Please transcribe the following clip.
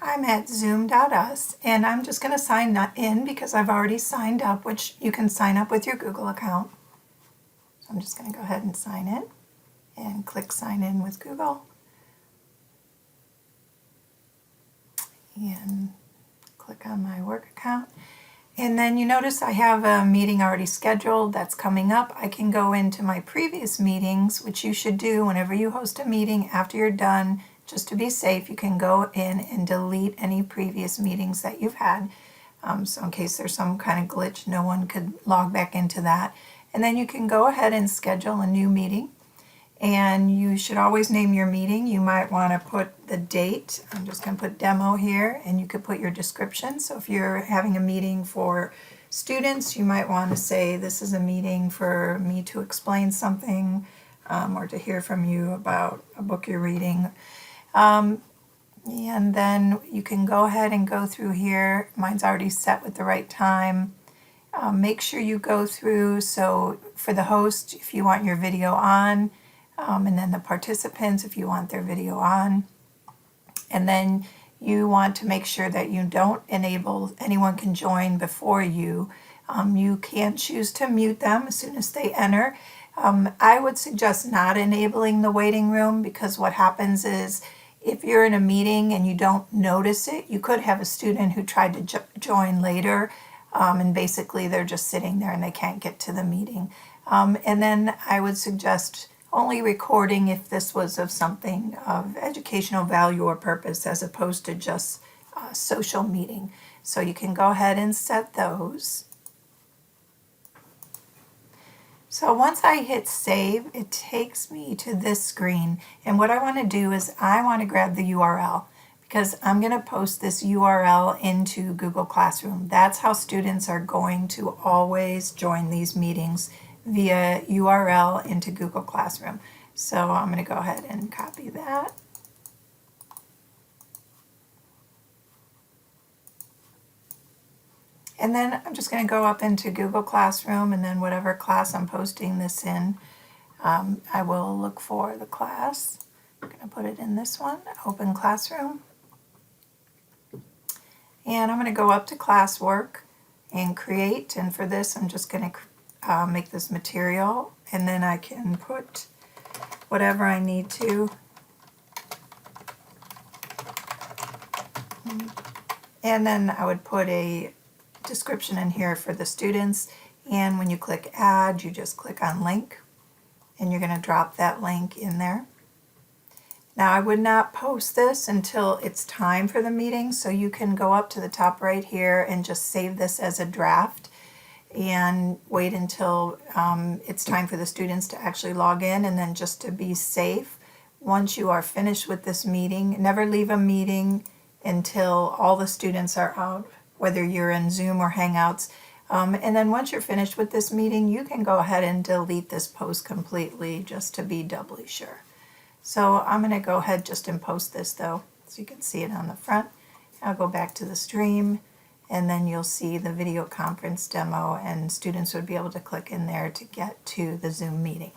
I'm at zoom.us and I'm just going to sign in because I've already signed up, which you can sign up with your Google account. So I'm just going to go ahead and sign in and click sign in with Google and click on my work account. And then you notice I have a meeting already scheduled that's coming up. I can go into my previous meetings, which you should do whenever you host a meeting after you're done. Just to be safe, you can go in and delete any previous meetings that you've had. So in case there's some kind of glitch, no one could log back into that. And then you can go ahead and schedule a new meeting. And you should always name your meeting. You might want to put the date. I'm just going to put demo here, and you could put your description. So if you're having a meeting for students, you might want to say this is a meeting for me to explain something or to hear from you about a book you're reading. And then you can go ahead and go through here. Mine's already set with the right time. Make sure you go through, so for the host, if you want your video on, and then the participants, if you want their video on. And then you want to make sure that you don't enable anyone can join before you. You can choose to mute them as soon as they enter. I would suggest not enabling the waiting room, because what happens is if you're in a meeting and you don't notice it, you could have a student who tried to join later, and basically they're just sitting there and they can't get to the meeting. And then I would suggest only recording if this was of something of educational value or purpose, as opposed to just a social meeting. So you can go ahead and set those. So once I hit save, it takes me to this screen. And what I want to do is I want to grab the URL, because I'm going to post this URL into Google Classroom. That's how students are going to always join these meetings, via URL into Google Classroom. So I'm going to go ahead and copy that. And then I'm just going to go up into Google Classroom, and then whatever class I'm posting this in, I will look for the class. I'm going to put it in this one, Open Classroom. And I'm going to go up to classwork and create, and for this I'm just going to make this material, and then I can put whatever I need to. And then I would put a description in here for the students, and when you click add, you just click on link, and you're going to drop that link in there. Now I would not post this until it's time for the meeting, so you can go up to the top right here and just save this as a draft and wait until it's time for the students to actually log in. And then, just to be safe, once you are finished with this meeting, never leave a meeting until all the students are out, whether you're in Zoom or Hangouts. And then once you're finished with this meeting, you can go ahead and delete this post completely, just to be doubly sure. So I'm going to go ahead just and post this though, so you can see it on the front. I'll go back to the stream, and then you'll see the video conference demo, and students would be able to click in there to get to the Zoom meeting.